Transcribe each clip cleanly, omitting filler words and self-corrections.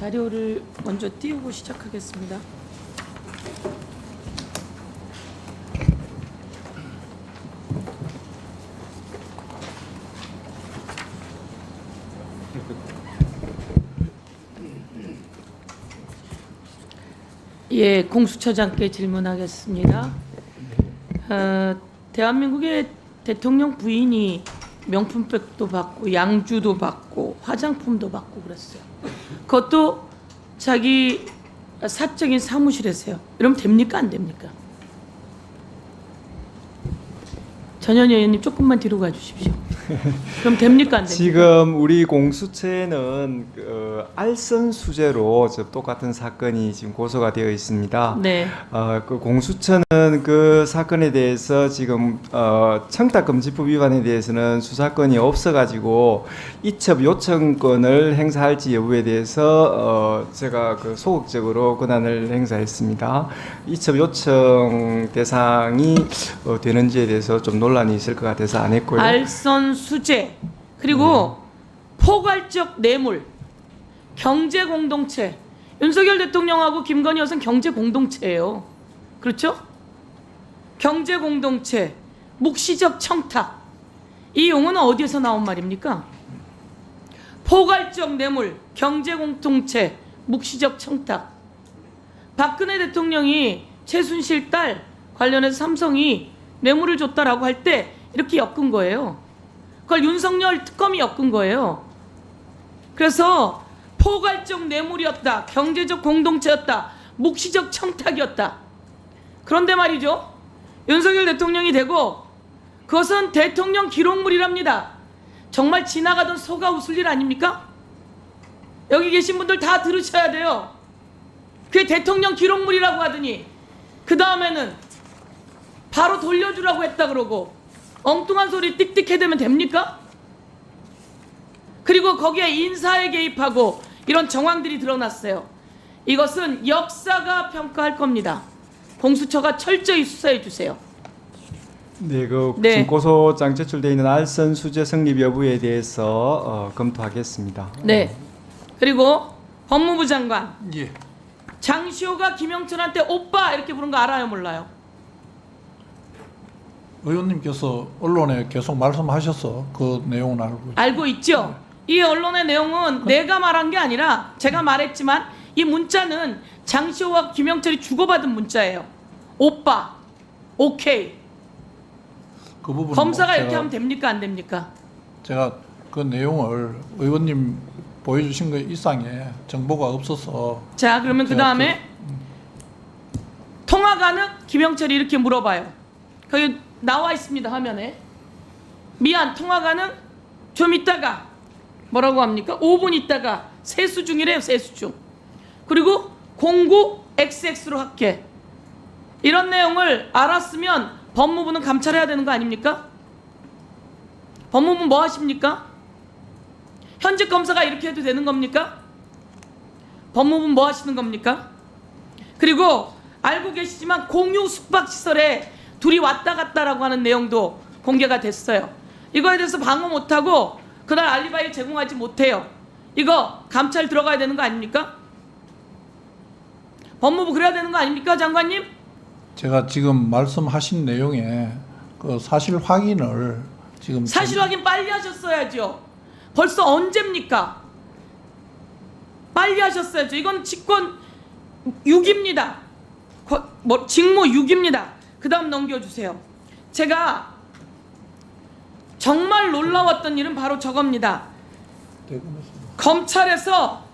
자료를 먼저 띄우고 시작하겠습니다. 예, 공수처장께 질문하겠습니다. 대한민국의 대통령 부인이 명품백도 받고 양주도 받고 화장품도 받고 그랬어요. 그것도 자기 사적인 사무실에서요. 이러면 됩니까 안 됩니까? 전현희 의원님 조금만 뒤로 가주십시오. 그럼 됩니까 안 됩니까? 지금 우리 공수처에는 알선 수재로 똑같은 사건이 지금 고소가 되어 있습니다. 네. 그 공수처는 그 사건에 대해서 지금 청탁금지법 위반에 대해서는 수사권이 없어가지고 이첩 요청권을 행사할지 여부에 대해서 제가 그 소극적으로 권한을 행사했습니다. 이첩 요청 대상이 되는지에 대해서 좀 논란이 있을 것 같아서 안 했고요. 알선 수재 그리고 포괄적 뇌물, 경제 공동체. 윤석열 대통령하고 김건희 여사는 경제 공동체예요. 그렇죠? 경제 공동체, 묵시적 청탁. 이 용어는 어디에서 나온 말입니까? 포괄적 뇌물, 경제 공동체, 묵시적 청탁. 박근혜 대통령이 최순실 딸 관련해서 삼성이 뇌물을 줬다라고 할 때 이렇게 엮은 거예요. 그걸 윤석열 특검이 엮은 거예요. 그래서 포괄적 뇌물이었다, 경제적 공동체였다, 묵시적 청탁이었다. 그런데 말이죠, 윤석열 대통령이 되고 그것은 대통령 기록물이랍니다. 정말 지나가던 소가 웃을 일 아닙니까? 여기 계신 분들 다 들으셔야 돼요. 그게 대통령 기록물이라고 하더니 그 다음에는 바로 돌려주라고 했다 그러고 엉뚱한 소리 띡띡 해대면 됩니까? 그리고 거기에 인사에 개입하고 이런 정황들이 드러났어요. 이것은 역사가 평가할 겁니다. 공수처가 철저히 수사해 주세요. 네, 지금 고소장 제출되어 있는 알선 수재 성립 여부에 대해서 검토하겠습니다. 네. 그리고 법무부 장관. 예. 장시호가 김영철한테 오빠 이렇게 부른 거 알아요, 몰라요? 의원님께서 언론에 계속 말씀하셔서 그 내용은 알고 있죠? 이 언론의 내용은 내가 말한 게 아니라 제가 말했지만 이 문자는 장시호와 김영철이 주고받은 문자예요. 오빠, 오케이. 그 부분 검사가 이렇게 하면 됩니까 안 됩니까? 제가 그 내용을 의원님 보여주신 것 이상의 정보가 없어서. 자, 그러면 그 다음에 통화 가능? 김영철이 이렇게 물어봐요. 거기 나와 있습니다, 화면에. 미안, 통화 가능? 좀 있다가 뭐라고 합니까? 5분 있다가 세수 중이래요, 세수 중. 그리고 09XX로 할게. 이런 내용을 알았으면 법무부는 감찰해야 되는 거 아닙니까? 법무부는 뭐 하십니까? 현직 검사가 이렇게 해도 되는 겁니까? 법무부는 뭐 하시는 겁니까? 그리고 알고 계시지만 공유 숙박시설에 둘이 왔다 갔다라고 하는 내용도 공개가 됐어요. 이거에 대해서 방어 못하고 그날 알리바이를 제공하지 못해요. 이거 감찰 들어가야 되는 거 아닙니까? 법무부 그래야 되는 거 아닙니까, 장관님? 제가 지금 말씀하신 내용에 그 사실 확인을 지금 사실 확인 빨리 하셨어야죠. 벌써 언제입니까? 빨리 하셨어야죠. 이건 직권 6입니다. 직무 6입니다. 그 다음 넘겨주세요. 제가 정말 놀라웠던 일은 바로 저겁니다. 검찰에서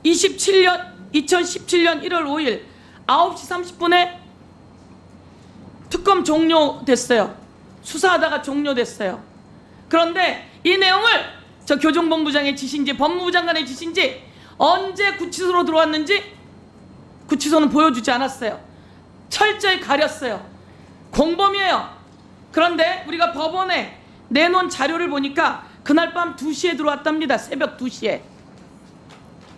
2017년 1월 5일 9시 30분에 특검 종료됐어요. 수사하다가 종료됐어요. 그런데 이 내용을 저 교정본부장의 지시인지 법무부 장관의 지시인지 언제 구치소로 들어왔는지 구치소는 보여주지 않았어요. 철저히 가렸어요. 공범이에요. 그런데 우리가 법원에 내놓은 자료를 보니까 그날 밤 2시에 들어왔답니다. 새벽 2시에.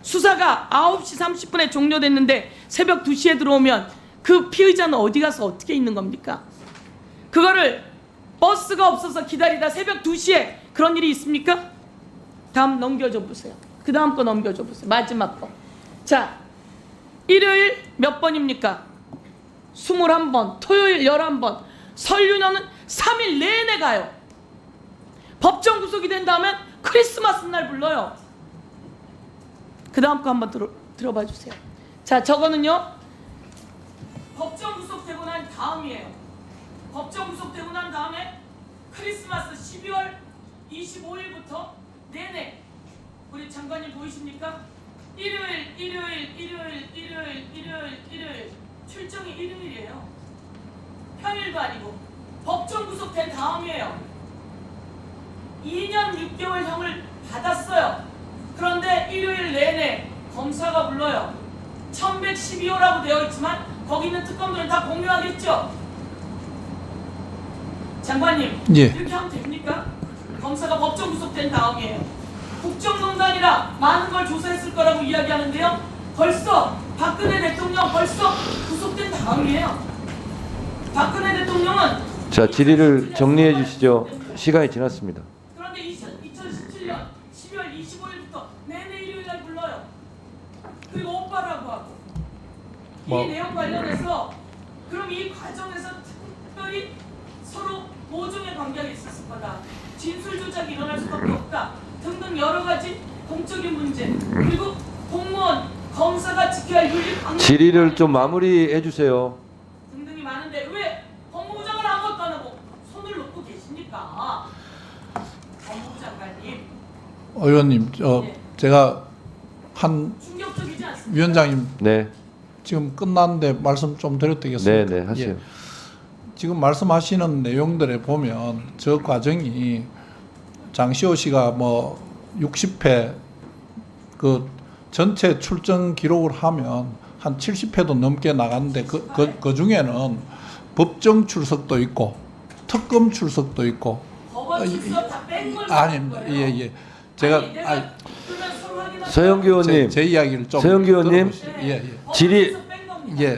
수사가 9시 30분에 종료됐는데 새벽 2시에 들어오면 그 피의자는 어디 가서 어떻게 있는 겁니까? 그거를 버스가 없어서 기다리다 새벽 2시에 그런 일이 있습니까? 다음 넘겨줘 보세요. 그 다음 거 넘겨줘 보세요. 마지막 거. 자, 일요일 몇 번입니까? 21번, 토요일 11번, 설유년은 3일 내내 가요. 법정 구속이 된 다음에 크리스마스 날 불러요. 그 다음 거 한번 들어봐 주세요. 자, 저거는요, 법정 구속되고 난 다음이에요. 법정 구속되고 난 다음에 크리스마스 12월 25일부터 내내, 우리 장관님 보이십니까? 일요일 출정이 일요일이에요. 평일도 아니고 법정 구속된 다음이에요. 2년 6개월형을 받았어요. 그런데 일요일 내내 검사가 불러요. 1112호라고 되어 있지만 거기 있는 특검들은 다 공유하겠죠. 장관님, 예. 이렇게 하면 됩니까? 검사가 법정 구속된 다음이에요. 국정농단이라 많은 걸 조사했을 거라고 이야기하는데요. 벌써 박근혜 대통령 벌써 구속된 다음이에요. 박근혜 대통령은 자, 질의를 정리해 주시죠. 시간이 지났습니다. 그런데 2017년 12월 25일부터 내내 일요일 날 불러요. 그리고 오빠라고 하고. 이 내용 관련해서 그럼 이 과정에서 특별히 서로 모종의 관계가 있었을 거다. 진술 조작이 일어날 수밖에 없다. 등등 여러 가지 공적인 문제, 그리고 공무원, 검사가 지켜야 할 윤리 방법 질의를 좀 마무리해 주세요. 등등이 많은데 왜 법무부 장관 아무것도 안 하고 손을 놓고 계십니까? 법무부 장관님. 의원님, 네. 제가 한 충격적이지 않습니까? 위원장님 네, 지금 끝났는데 말씀 좀 드려도 되겠습니까? 네, 네, 하세요. 예. 지금 말씀하시는 내용들에 보면 저 과정이 장시호 씨가 뭐 60회 그 전체 출정 기록을 하면 한 70회도 넘게 나갔는데 그 중에는 법정 출석도 있고 특검 출석도 있고 법원 출석 다 뺀 걸 아닙니다. 예. 제가 서영기 의원님, 제 이야기를 좀 서영기 의원님, 들어보시죠. 예. 질의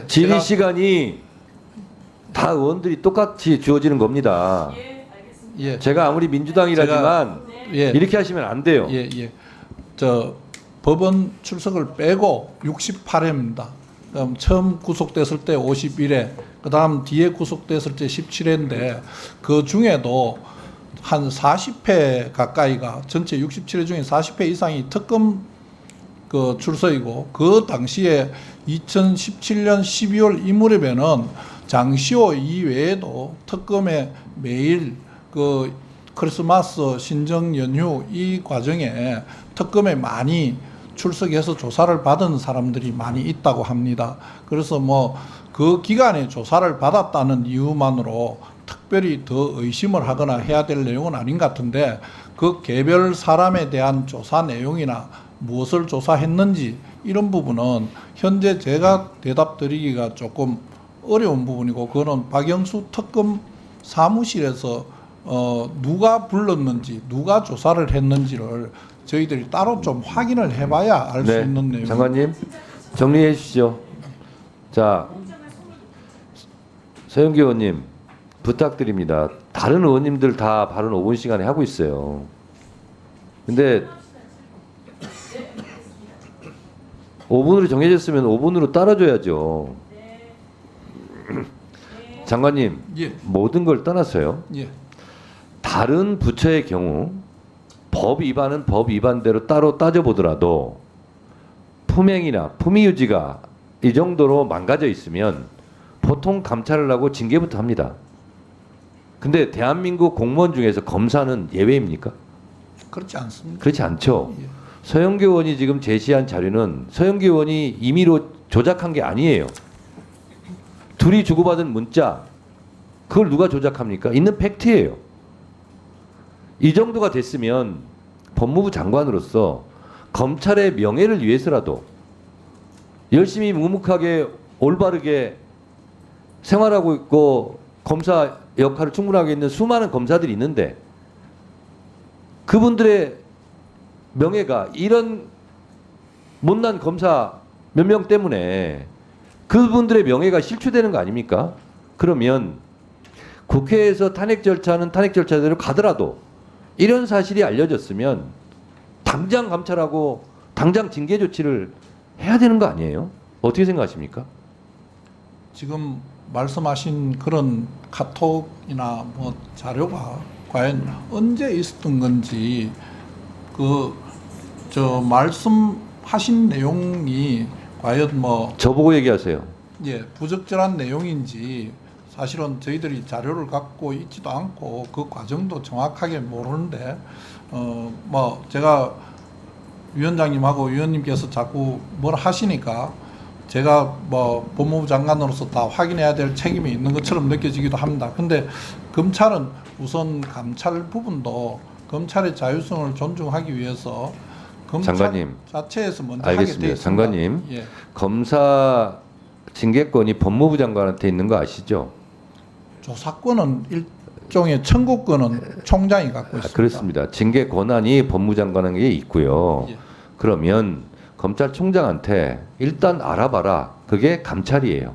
제가- 시간이 다 의원들이 똑같이 주어지는 겁니다. 예. 제가 아무리 민주당이라지만 예. 이렇게 하시면 안 돼요. 예. 저 법원 출석을 빼고 68회입니다. 그럼 처음 구속됐을 때 51회, 그다음 뒤에 구속됐을 때 17회인데 그 중에도 한 40회 가까이가 전체 67회 중에 40회 이상이 특검 그 출석이고 그 당시에 2017년 12월 이 무렵에는 장시호 이외에도 특검에 매일 그 크리스마스 신정 연휴 이 과정에 특검에 많이 출석해서 조사를 받은 사람들이 많이 있다고 합니다. 그래서 뭐 그 기간에 조사를 받았다는 이유만으로 특별히 더 의심을 하거나 해야 될 내용은 아닌 것 같은데 그 개별 사람에 대한 조사 내용이나 무엇을 조사했는지 이런 부분은 현재 제가 대답 드리기가 조금 어려운 부분이고 그거는 박영수 특검 사무실에서 누가 불렀는지 누가 조사를 했는지를 저희들이 따로 좀 확인을 해봐야 알 수 네, 있는 내용. 장관님 정리해 주시죠. 자, 서영기 의원님 부탁드립니다. 다른 의원님들 다 발언 5분 시간에 하고 있어요. 근데 5분으로 정해졌으면 5분으로 따라줘야죠. 장관님, 예. 모든 걸 떠나서요. 예. 다른 부처의 경우 법 위반은 법 위반대로 따로 따져보더라도 품행이나 품위유지가 이 정도로 망가져 있으면 보통 감찰을 하고 징계부터 합니다. 근데 대한민국 공무원 중에서 검사는 예외입니까? 그렇지 않습니다. 그렇지 않죠. 예. 서영기 의원이 지금 제시한 자료는 서영기 의원이 임의로 조작한 게 아니에요. 둘이 주고받은 문자, 그걸 누가 조작합니까? 있는 팩트예요. 이 정도가 됐으면 법무부 장관으로서 검찰의 명예를 위해서라도 열심히 묵묵하게 올바르게 생활하고 있고 검사 역할을 충분하게 있는 수많은 검사들이 있는데 그분들의 명예가 이런 못난 검사 몇 명 때문에 그분들의 명예가 실추되는 거 아닙니까? 그러면 국회에서 탄핵 절차는 탄핵 절차대로 가더라도 이런 사실이 알려졌으면 당장 감찰하고 당장 징계 조치를 해야 되는 거 아니에요? 어떻게 생각하십니까? 지금 말씀하신 그런 카톡이나 뭐 자료가 과연 언제 있었던 건지 저 말씀하신 내용이 과연 뭐 저보고 얘기하세요. 부적절한 내용인지 사실은 저희들이 자료를 갖고 있지도 않고 그 과정도 정확하게 모르는데 뭐 제가 위원장님하고 위원님께서 자꾸 뭘 하시니까 제가 뭐 법무부 장관으로서 다 확인해야 될 책임이 있는 것처럼 느껴지기도 합니다. 근데 검찰은 우선 감찰 부분도 검찰의 자율성을 존중하기 위해서 검찰 장관님, 자체에서 먼저 알겠습니다. 하게 돼 있습니다. 장관님, 예. 검사 징계권이 법무부 장관한테 있는 거 아시죠? 조사권은 일종의 청구권은 총장이 갖고 있습니다. 그렇습니다. 징계 권한이 법무장관에게 있고요. 예. 그러면 검찰총장한테 일단 알아봐라. 그게 감찰이에요.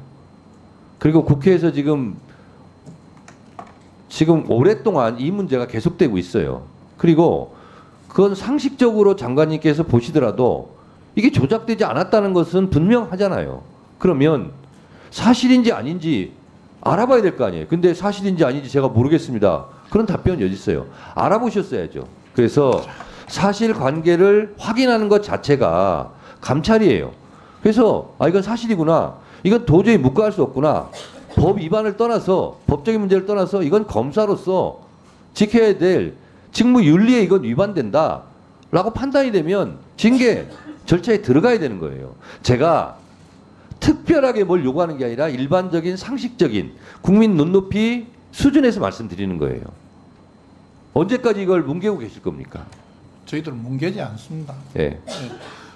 그리고 국회에서 지금 오랫동안 이 문제가 계속되고 있어요. 그리고 그건 상식적으로 장관님께서 보시더라도 이게 조작되지 않았다는 것은 분명하잖아요. 그러면 사실인지 아닌지 알아봐야 될 거 아니에요. 근데 사실인지 아닌지 제가 모르겠습니다. 그런 답변이 어디 있어요. 알아보셨어야죠. 그래서 사실관계를 확인하는 것 자체가 감찰이에요. 그래서 이건 사실이구나. 이건 도저히 묵과할 수 없구나. 법 위반을 떠나서 법적인 문제를 떠나서 이건 검사로서 지켜야 될 직무 윤리에 이건 위반된다. 라고 판단이 되면 징계 절차에 들어가야 되는 거예요. 제가 특별하게 뭘 요구하는 게 아니라 일반적인 상식적인 국민 눈높이 수준에서 말씀드리는 거예요. 언제까지 이걸 뭉개고 계실 겁니까? 저희들 뭉개지 않습니다. 예.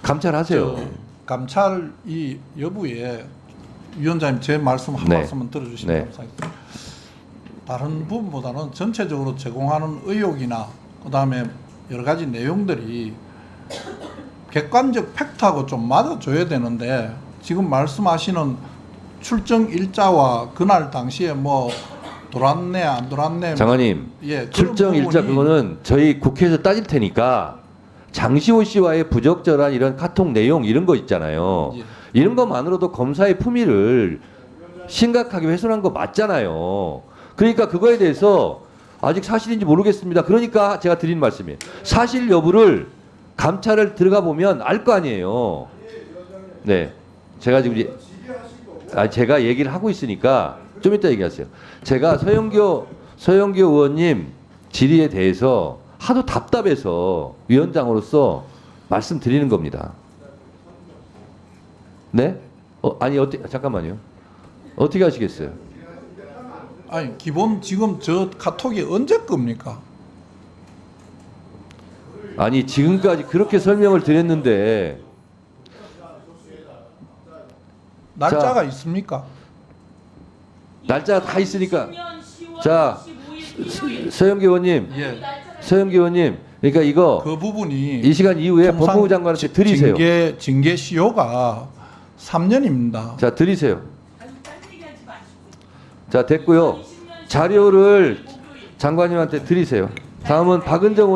감찰하세요. 감찰 이 여부에 위원장님 제 말씀 한 네. 말씀만 들어주시면 네. 감사하겠습니다. 다른 부분보다는 전체적으로 제공하는 의혹이나 그다음에 여러 가지 내용들이 객관적 팩트하고 좀 맞아줘야 되는데 지금 말씀하시는 출정 일자와 그날 당시에 뭐 돌았네 안 돌았네 장관님, 그런 출정 일자 부분이 그거는 저희 국회에서 따질 테니까 장시호 씨와의 부적절한 이런 카톡 내용 이런 거 있잖아요. 예. 이런 것만으로도 검사의 품위를 심각하게 훼손한 거 맞잖아요. 그러니까 그거에 대해서 아직 사실인지 모르겠습니다. 그러니까 제가 드린 말씀이에요. 사실 여부를 감찰을 들어가 보면 알 거 아니에요. 네, 제가 지금 제가 얘기를 하고 있으니까 좀 이따 얘기하세요. 제가 서영교 의원님 질의에 대해서 하도 답답해서 위원장으로서 말씀드리는 겁니다. 네? 잠깐만요. 어떻게 하시겠어요? 아니 기본 지금 저 카톡이 언제 겁니까? 아니 지금까지 그렇게 설명을 드렸는데 날짜가 있습니까? 날짜가 다 있으니까 자 서영교 의원님 예. 서영교 의원님 그러니까 이거 그 부분이 이 시간 이후에 통상 법무부 장관한테 드리세요. 징계 시효가 3년입니다. 자 드리세요. 자 됐고요. 자료를 장관님한테 드리세요. 다음은 박은정 의원.